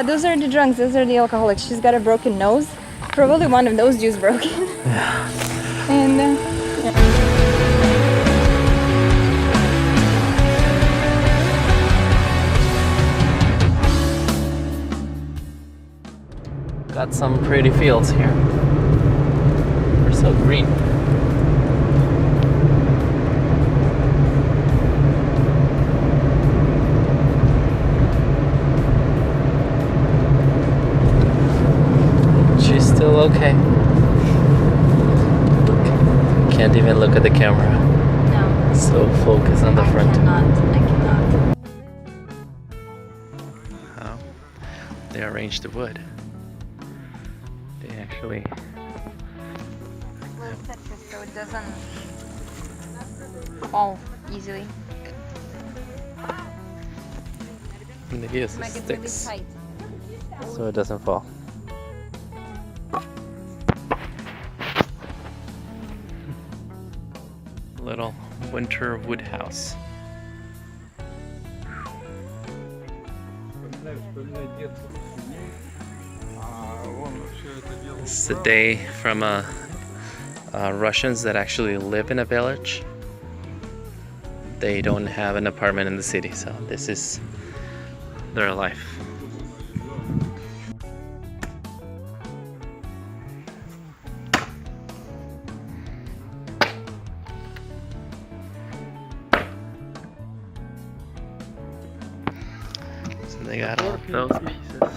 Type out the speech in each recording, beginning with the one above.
Those are the drunks, those are the alcoholics. She's got a broken nose. Probably one of those Jews broken. Yeah. And Got some pretty fields here. They're so green. She's still okay. Look, can't even look at the camera. no, So focus on the front. I cannot. How they arrange the wood. They actually Little Tetris so it doesn't fall easily. and they use the Make it really sticks tight. so it doesn't fall. Little winter wood house. It's a day from Russians that actually live in a village. They don't have an apartment in the city, so this is their life. So they got all those pieces.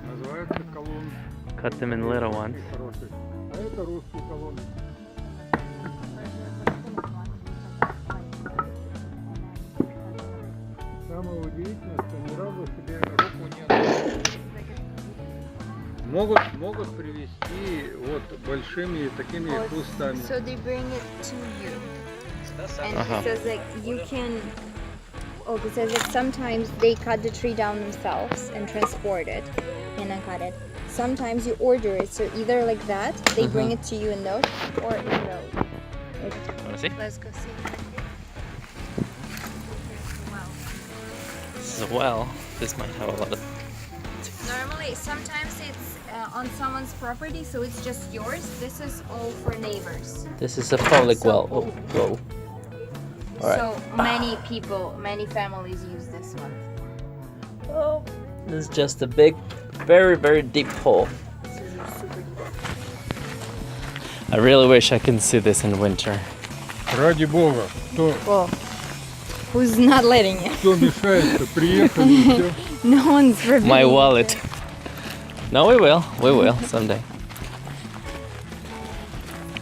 Называется колонн. Cut them in little ones. Хороший. А это русский колонн. Самое удивительное, что ни разу себе руку не отпустили. Могут привезти вот большими такими кустами. So they bring it to you. And Uh-huh. it says like you can. Oh, it says that sometimes they cut the tree down themselves and transport it and uncut it. Sometimes you order it, so either like that, they bring it to you in those, or in those. Wanna see? Let's go see. Wow. This is a well. This might have a lot of. Normally, sometimes it's on someone's property, so it's just yours. This is all for neighbors. This is a public So- well. Oh, whoa. All right. So many people, many families use this one. Oh, this is just a big, very, very deep hole. I really wish I could see this in winter. Ради бога, Well, who's not letting you? кто мешает-то? Приехали и все. No one's forbidding My you. wallet. No, we will. We will someday.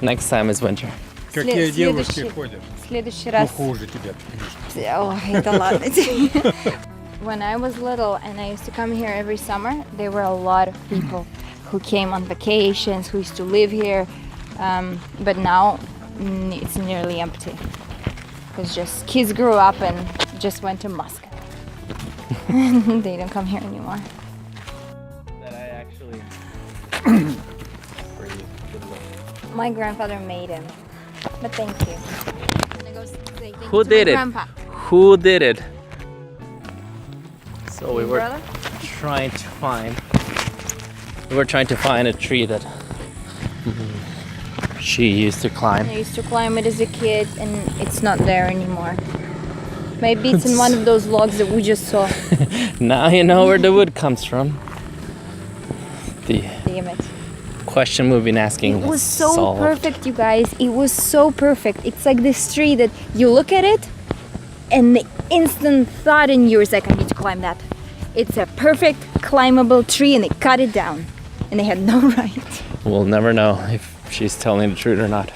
Next time is winter. Какие девушки следующий. ходят? В следующий Ну, раз. хуже тебя. Ой, да ладно тебе. When I was little and I used to come here every summer, there were a lot of people who came on vacations, who used to live here. But now it's nearly empty. Because just kids grew up and just went to Moscow. They don't come here anymore. That I actually. My grandfather made him. But thank you. I'm gonna go say thank Who you to did my it? grandpa. Who did it? So we Your were brother? trying to find. We were trying to find a tree that she used to climb. I used to climb it as a kid and it's not there anymore. Maybe it's in one of those logs that we just saw. Now you know where the wood comes from. The Damn it. question we've been asking It was so solved. perfect, you guys. It was so perfect. It's like this tree that you look at it and the instant thought in you is like, I need to climb that. It's a perfect climbable tree and they cut it down. And they had no right. We'll never know if she's telling the truth or not.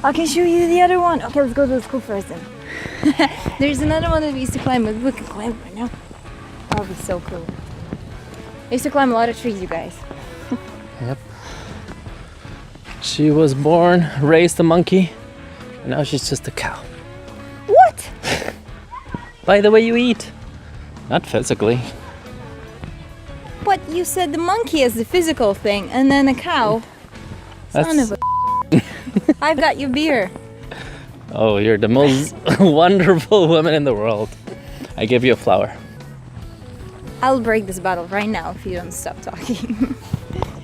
I can show you the other one. Okay, let's go to the school first then. There's another one that we used to climb. Maybe we can climb it right now. That would be so cool. I used to climb a lot of trees, you guys. Yep. She was born, raised a monkey, and now she's just a cow. What? By the way you eat. Not physically. But you said the monkey is the physical thing, and then a cow. Son of a. I've got your beer. Oh, you're the most wonderful woman in the world. I give you a flower. I'll break this bottle right now if you don't stop talking.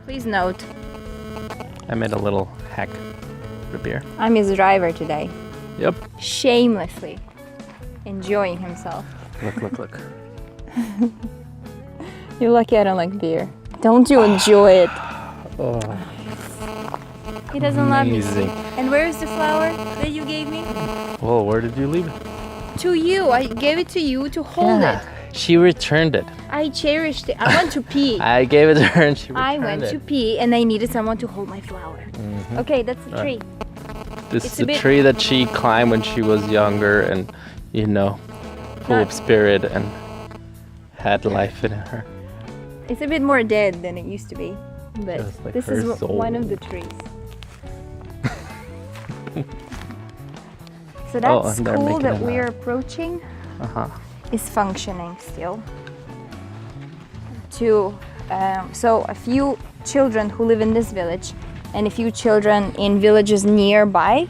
Please note, I made a little hack for beer. I'm his driver today. Yep. Shamelessly enjoying himself. Look. You're lucky I don't like beer. Don't you enjoy it? Oh, He doesn't love me. amazing. And where is the flower that you gave me? Whoa, where did you leave it? To you. I gave it to you to hold it. She returned it. I cherished it. I went to pee. I gave it to her and she returned I went to pee and I needed someone to hold my flower. Okay, that's the tree. This it's is a the bit- tree that she climbed when she was younger and, you know, full of spirit and had life in her. It's a bit more dead than it used to be. But Just like this her is one of soul. the trees. So that Oh, and they're school making that an we're art. approaching Uh-huh. is functioning still. So a few children who live in this village and a few children in villages nearby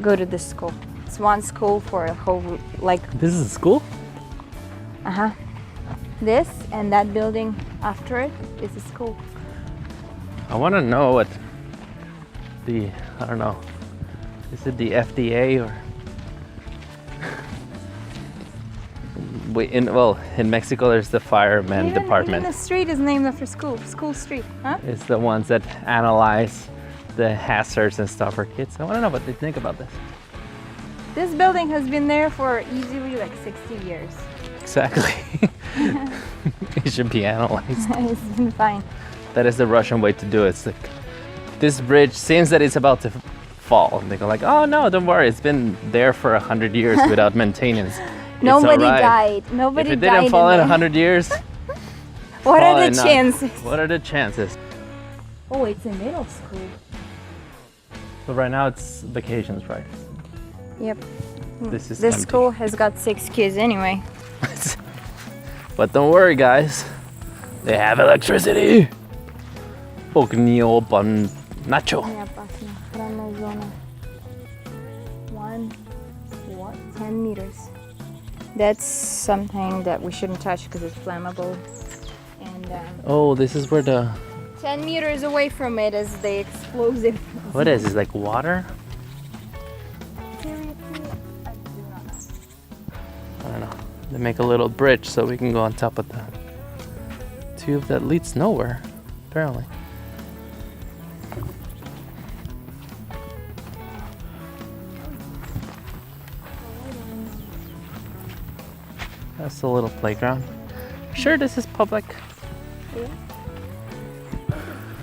go to this school. It's one school for a whole, like, This is a school? this and that building after it is a school. I want to know what I don't know, is it the FDA or? In Mexico there's the fireman department. Even the street is named after school street, huh? It's the ones that analyze the hazards and stuff for kids. I want to know what they think about this. This building has been there for easily like 60 years. Exactly. It should be analyzed. It's been fine. That is the Russian way to do it. It's like, this bridge seems that it's about to fall. And they go like, oh no, don't worry, it's been there for 100 years without maintenance. It's Nobody alright. died. Nobody If it died didn't fall in there. 100 years, What are probably the not. chances? What are the chances? Oh, it's a middle school. So right now it's vacations, right? Yep. This is This empty. school has got 6 kids anyway. But don't worry, guys. They have electricity. Ognio bon nacho. 10 meters. That's something that we shouldn't touch because it's flammable. And Oh, this is where the 10 meters away from it is the explosive. what is this, like water? Seriously, I do not know. I don't know. They make a little bridge so we can go on top of the tube that leads nowhere, apparently. That's a little playground. Sure, this is public.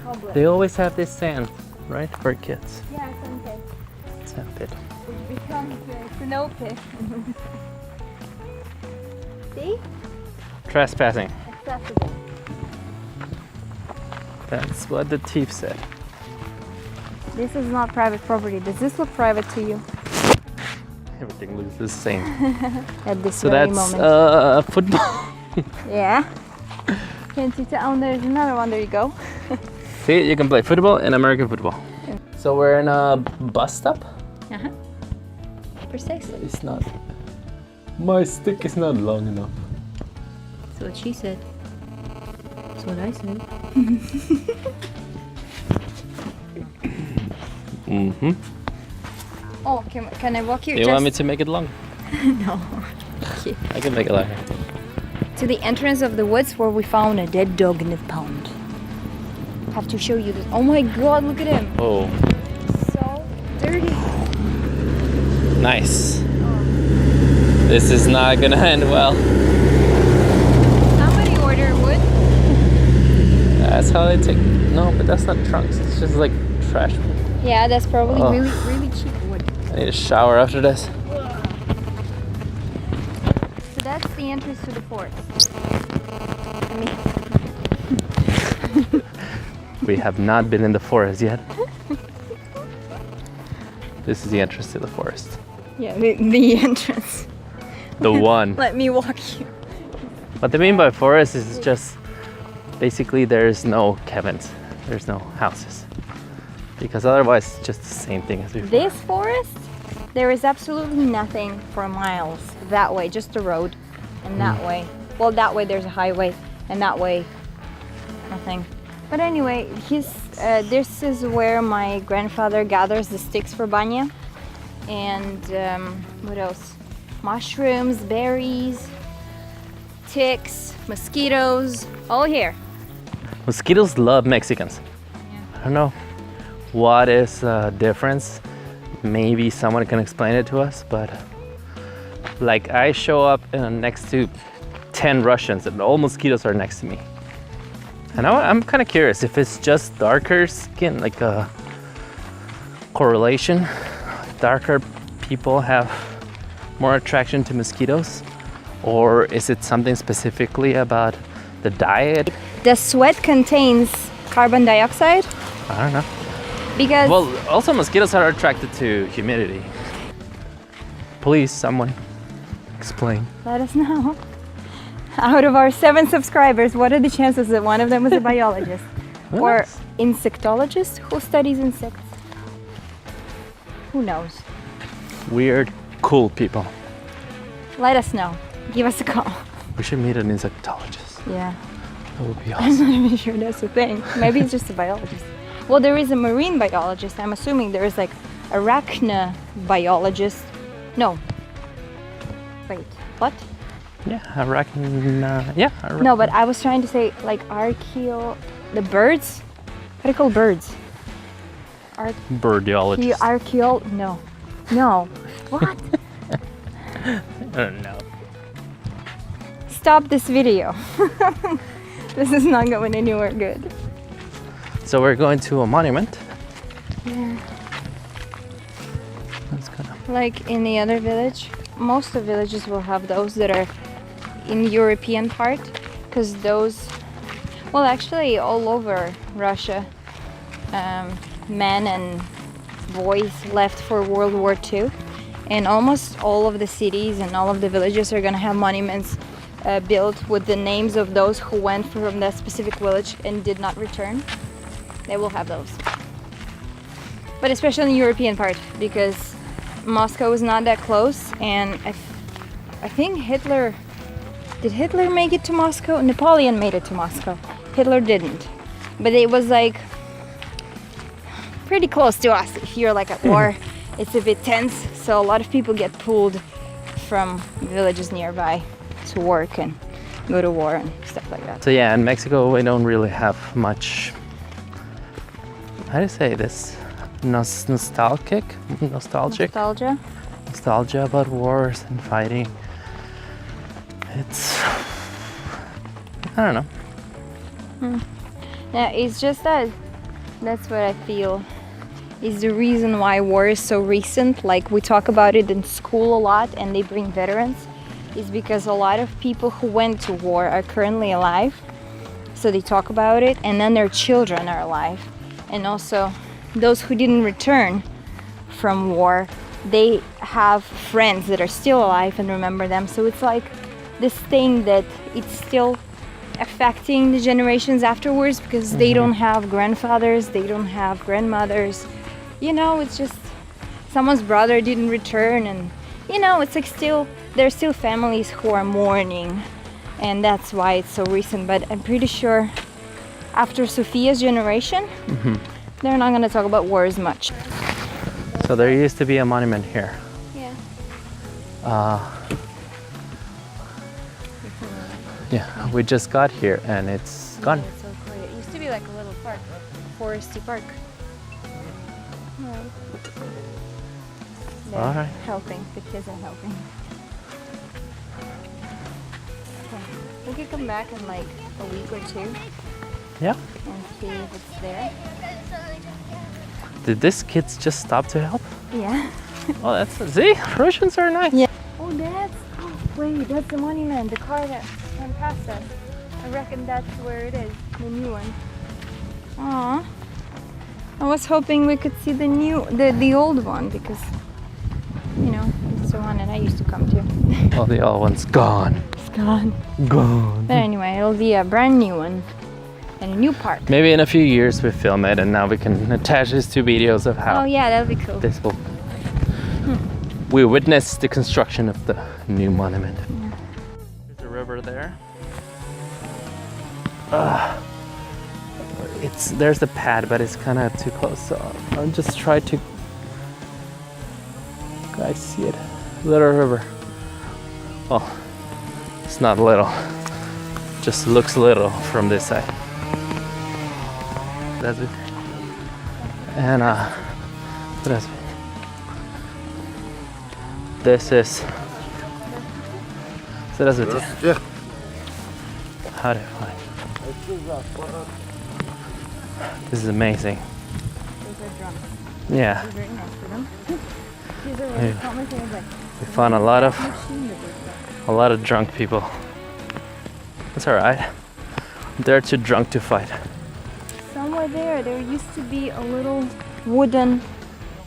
Public. They always have this sand, right, for kids. Yeah, it's okay. Sand pit. It becomes a snow pit. See? Trespassing. Accessible. That's what the thief said. This is not private property. Does this look private to you Everything looks the same. at this So very that's moment? football. Yeah. Can't you tell? Oh, there's another one. There you go. See, you can play football and American football. So we're in a bus stop. Uh-huh. Precisely. It's not. My stick is not long enough. That's what she said. That's what I said. Mm-hmm. Oh, can I walk you? Do you want me to make it long? No. I can make it longer. To the entrance of the woods where we found a dead dog in the pond. Have to show you this. Oh my God! Look at him. Oh, So dirty. nice. This is not gonna end well. Somebody order wood. That's how they take. No, but that's not trunks. It's just like trash. Yeah, that's probably Oh. really cheap wood. I need a shower after this. So that's the entrance to the forest. I mean, We have not been in the forest yet. This is the entrance to the forest. yeah, the entrance. The one. Let me walk you. What they mean by forest is just basically there's no cabins, there's no houses. Because otherwise it's just the same thing as before. This forest, there is absolutely nothing for miles that way, just a road, and that way. Well, that way there's a highway, and that way, nothing. But anyway, this is where my grandfather gathers the sticks for banya, and what else? Mushrooms, berries, ticks, mosquitoes, all here. Mosquitoes love Mexicans. I don't know what is the difference. Maybe someone can explain it to us, but like I show up next to 10 Russians and all mosquitoes are next to me. And I'm kind of curious if it's just darker skin, like a correlation. Darker people have more attraction to mosquitoes, or is it something specifically about the diet? The sweat contains carbon dioxide I don't know. because Well, also mosquitoes are attracted to humidity. Please, someone explain. let us know. Out of our 7 subscribers, what are the chances that one of them is a biologist or What? insectologist who studies insects? Who knows? Weird, cool people. Let us know. Give us a call. We should meet an insectologist. Yeah. That would be I'm awesome. not even sure that's a thing. Maybe it's just a biologist. Well, there is a marine biologist. I'm assuming there is like arachnobiologist. No. Wait, what? Yeah, I reckon. Yeah, I reckon. No, but I was trying to say like the birds. What do you call birds? Birdiologist. No. What? I don't know. Stop this video. This is not going anywhere good. So we're going to a monument. Yeah. That's kind of. Like in the other village, most of the villages will have those that are in European part, because those, well, actually all over Russia, men and boys left for World War II, and almost all of the cities and all of the villages are going to have monuments built with the names of those who went from that specific village and did not return. They will have those. But especially in the European part, because Moscow is not that close, and I think did Hitler make it to Moscow? Napoleon made it to Moscow. Hitler didn't. But it was like pretty close to us. If you're like at war, it's a bit tense, so a lot of people get pulled from villages nearby to work and go to war and stuff like that. So yeah, in Mexico we don't really have much. How do you say this? Nostalgic Nostalgia. nostalgia about wars and fighting. It's, I don't know. Yeah, it's just that's what I feel is the reason why war is so recent. Like we talk about it in school a lot and they bring veterans, is because a lot of people who went to war are currently alive. So they talk about it, and then their children are alive. And also those who didn't return from war, they have friends that are still alive and remember them. So it's like this thing that it's still affecting the generations afterwards, because they don't have grandfathers, they don't have grandmothers. You know, it's just someone's brother didn't return, and you know, it's like there's still families who are mourning, and that's why it's so recent. But I'm pretty sure after Sophia's generation, they're not going to talk about war as much. So there used to be a monument here. Yeah. Yeah, we just got here and it's gone. It's so quiet. It used to be like a little park, foresty park. They're All right. helping. The kids are helping. Okay. We could come back in like a week or two Yeah. and see if it's there. Did these kids just stop to help? Yeah. Oh, that's see, Russians are nice. Yeah. Oh, wait, that's the monument. The car that went past us. I reckon that's where it is. The new one. Aww. I was hoping we could see the old one, because, you know, it's the one that I used to come to. Oh, the old one's gone. It's gone. Gone. But anyway, it'll be a brand new one and a new park. Maybe in a few years we film it and now we can attach these 2 videos of how Oh yeah, that'll be cool. this will. We witnessed the construction of the new monument. There's a river there. there's the pad, but it's kind of too close, so I'll just try to guys see it. Little river. Well, it's not little, just looks little from this side. That's it. And what else? This is Здравствуйте. How do I find? This is amazing. Those are drums. Yeah, They're very nice for them. These are really complicated, like we found a lot of drunk people. That's all right. They're too drunk to fight. somewhere there used to be a little wooden,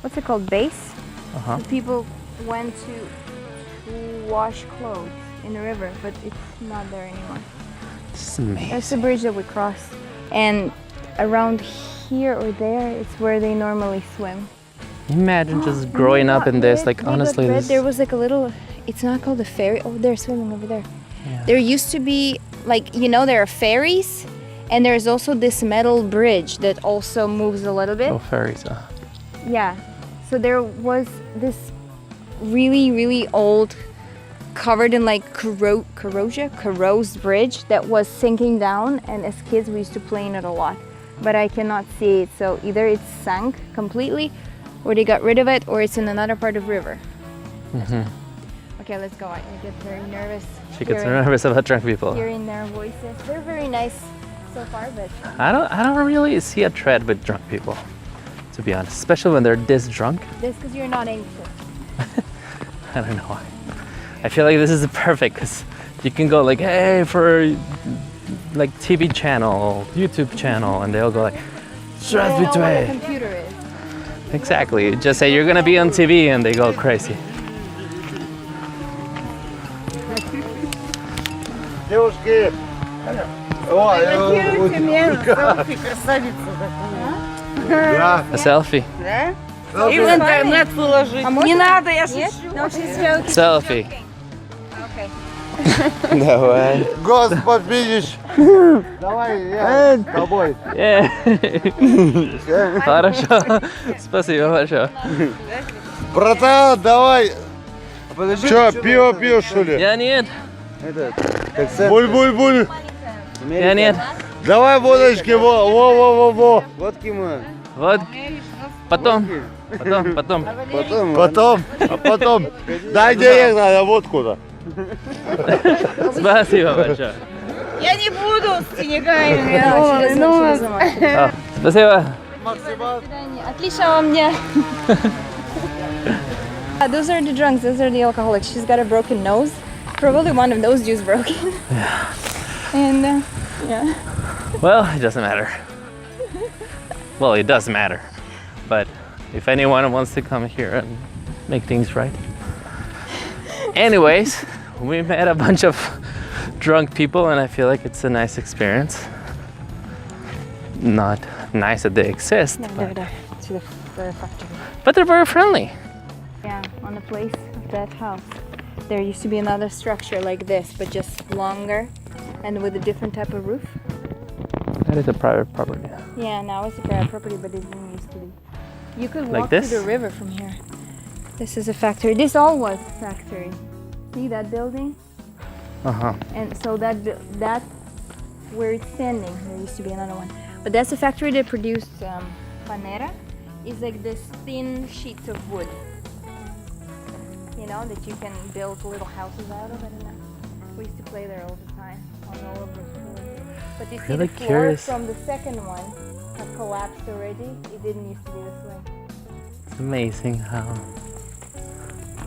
what's it called, base? Uh-huh. The people went to wash clothes in the river, but it's not there anymore. This is amazing. That's the bridge that we crossed. And around here or there, it's where they normally swim. Imagine just growing up in this, like honestly, this. There was like a little, it's not called a ferry. Oh, they're swimming over there. Yeah. There used to be, like, you know, there are ferries, and there's also this metal bridge that also moves a little bit. Oh, ferries. Yeah. So there was this really, really old, covered in like corrosed bridge that was sinking down, and as kids we used to play in it a lot. But I cannot see it, so either it's sunk completely, or they got rid of it, or it's in another part of river. Mm-hmm. Okay, let's go. I get very nervous. She gets nervous about drunk people. Hearing their voices. They're very nice so far, but I don't really see a thread with drunk people, to be honest. Especially when they're this drunk. that's because you're not anxious. I don't know why. I feel like this is perfect because you can go like, hey, for like TV channel, YouTube channel, and they'll go like, They know what a "Здравствуйте." computer is. Exactly. You just say you're gonna be on TV, and they go crazy. Девушки! Да. A selfie. И в интернет выложить. Не надо, я шучу. No, she's joking. Selfie. Okay. Давай. Господь, видишь? Давай, я с тобой. Хорошо. Спасибо большое. Братан, давай. Че, пиво пьешь, что ли? Я нет. Буль-буль-буль. Я нет. Давай водочки, во. Водки мы. Вот. Потом. Потом. Дай денег надо, водку-то. Спасибо большое. Я не буду с синяками. Спасибо. Отлично вам дня. Those are the drunks, those are the alcoholics. She's got a broken nose. Probably one of those Jews broken. And yeah. Well, it doesn't matter. Well, it does matter. But if anyone wants to come here and make things right. Anyways, we met a bunch of drunk people, and I feel like it's a nice experience. Not nice that they exist, No, but, there, to the factory. but they're very friendly. Yeah, on the place of that house. There used to be another structure like this, but just longer and with a different type of roof. That is a private property. Yeah, now it's a private property, but it didn't used to be. You could Like walk this? to the river from here. This is a factory. This all was factory. See that building? Uh-huh. And so that where it's standing, there used to be another one. But that's a factory that produced panera. It's like this thin sheets of wood. You know, that you can build little houses out of. I don't know. We used to play there all the time on all over the floor. But you see Really the floor curious. from the second one has collapsed already. It didn't used to be this way. It's amazing how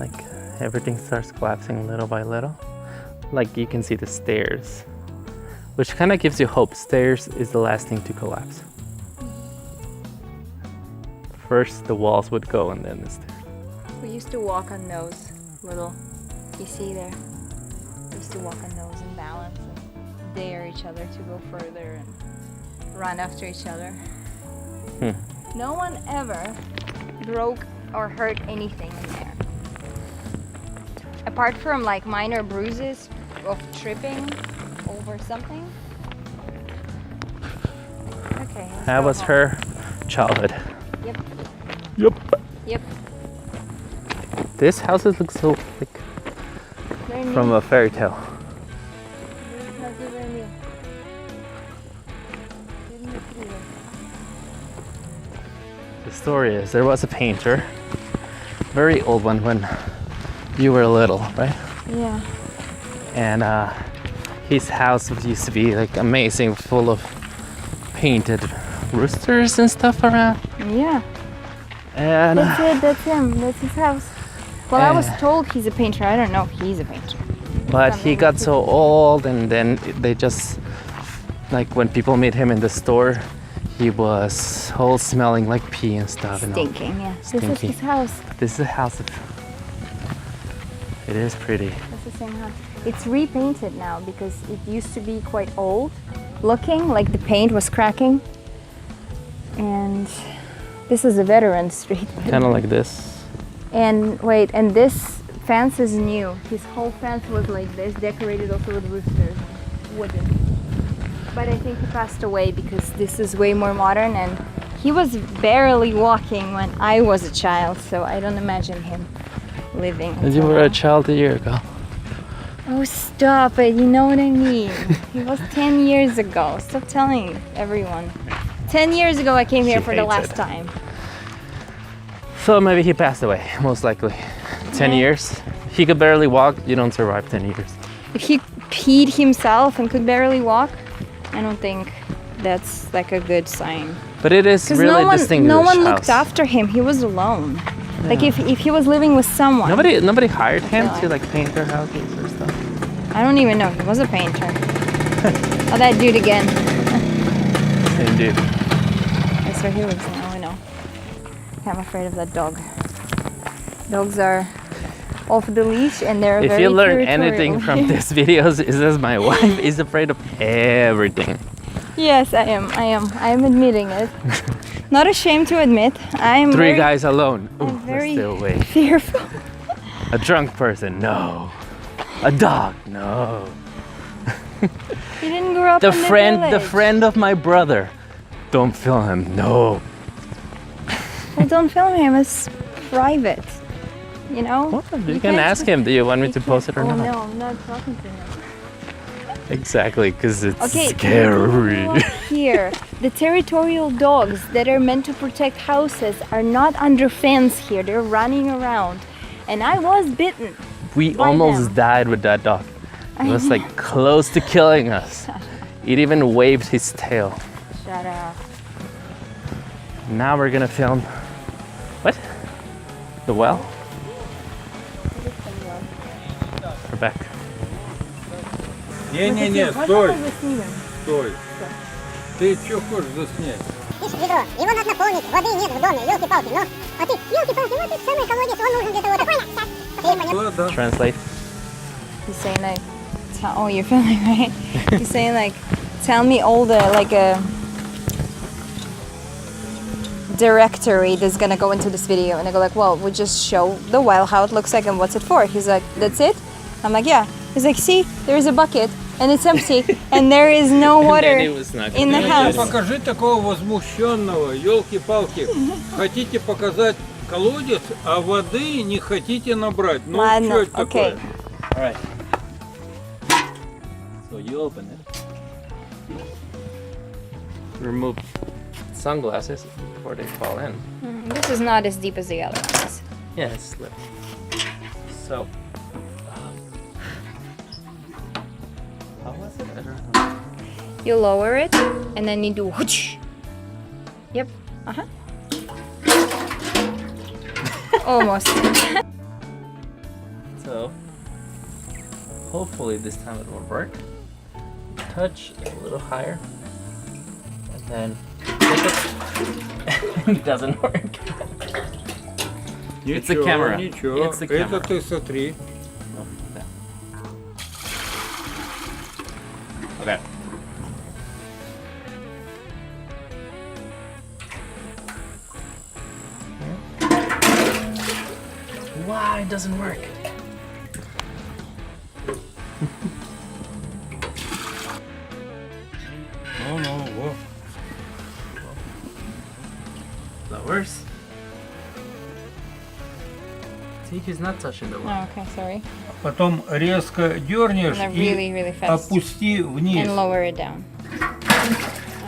like everything starts collapsing little by little. Like you can see the stairs, which kind of gives you hope. Stairs is the last thing to collapse. First the walls would go and then the stairs. We used to walk on those little, you see there? We used to walk on those and balance and dare each other to go further and run after each other. No one ever broke or hurt anything in there. Apart from like minor bruises of tripping over something. That was her childhood. Yep. Yep. Yep. This houses look so like Very neat. from a fairy tale. The story is there was a painter, very old one when you were little, right? Yeah. And his house used to be like amazing, full of painted roosters and stuff around. Yeah. And That's it. That's him. That's his house. Well, I was Eh. told he's a painter. I don't know if he's a painter. but he got so old, and then they just like when people meet him in the store, he was all smelling like pee and stuff. And all. Stinking. Yeah. This is Stinky. his house. This is a house. It is pretty. That's the same house. It's repainted now because it used to be quite old looking, like the paint was cracking. And this is a veteran street. Kind of like this. And wait, and this fence is new. His whole fence was like this, decorated also with roosters, wooden. But I think he passed away because this is way more modern, and he was barely walking when I was a child, so I don't imagine him living. And you until were a now. child a year ago. Oh, stop it. You know what I mean. He was 10 years ago. Stop telling everyone. 10 years ago I came here She for the hates last it. time. So maybe he passed away, most likely. 10 Yeah. years. He could barely walk. You don't survive 10 years. If he peed himself and could barely walk, I don't think that's like a good sign. But it is Because really no one, distinguished no one house. looked after him. He was alone. Like if he was living with someone. Nobody hired him Really? to like paint their houses or stuff. I don't even know. He was a painter. Oh, that dude again. Same dude. That's where he lives now. I know. I'm afraid of that dog. Dogs are off the leash and they're If very you learn territorial. anything from this videos, is that my wife is afraid of everything. Yes, I am. I am admitting it. Not ashamed to admit. I am Three very guys alone. Ooh, I'm let's very stay away. fearful. A drunk person, no. A dog, no. He didn't grow up The in friend, the the village. friend of my brother. Don't film him, no. Well, don't film him. It's private. You know. Well, you can can't ask just- him, do you want me you to can't- post it or oh, not? no, I'm not talking to him. Exactly, because it's Okay, scary. look here, the territorial dogs that are meant to protect houses are not under fence here. They're running around, and I was bitten. We by almost them. died with that dog. It was like close to killing us. It even waved his tail. Shut up. Now we're gonna film. What? The well? We're back. Не-не-не, стой, стой. Ты что хочешь заснять? Видишь, ведро, его надо наполнить, воды нет в доме, елки-палки, но... А ты, елки-палки, вот этот самый колодец, он нужен для того-то. Понял, Да, да. Translate. He's saying like, oh, you're filming, right? He's saying like, tell me all the like a directory that's gonna go into this video, and I go like, well, we just show the well how it looks like and what's it for. He's like, that's it. I'm like, yeah. He's like, see, there's a bucket and it's empty and there is no water in the house. Покажи такого возмущенного, елки-палки. Хотите показать колодец, а воды не хотите набрать. Ну, Ладно, что это окей. такое? Alright. So you open it. Remove sunglasses before they fall in. This is not as deep as the other ones. Yeah, it's slip. So. How was it? I don't know. You lower it and then you do whoosh. Yep. Uh-huh. Almost. So, hopefully this time it will work. Touch a little higher, and then it doesn't work. It's the Ничего, camera. Ничего, It's the camera. это ты смотри. Oh, yeah. Okay. Why it doesn't work? Ну, во. Lowers. See, he's not touching the water. Oh, okay, sorry. Потом резко дернешь And then и really, really fast. опусти вниз. And lower it down.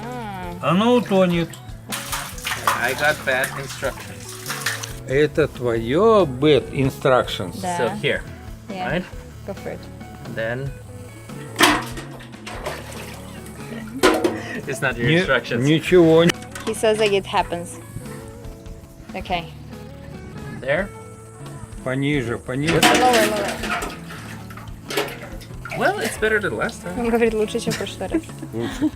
Ah. Оно утонет. I got bad instructions. Это твое bad instructions. Да. So here, Yeah. right? Go for it. Then. It's not your Не- instructions. Ничего. He says like it happens. Okay. There. Пониже, пониже. Lower, lower. Well, it's better than last time. Он говорит, лучше, чем в прошлый раз. Лучше.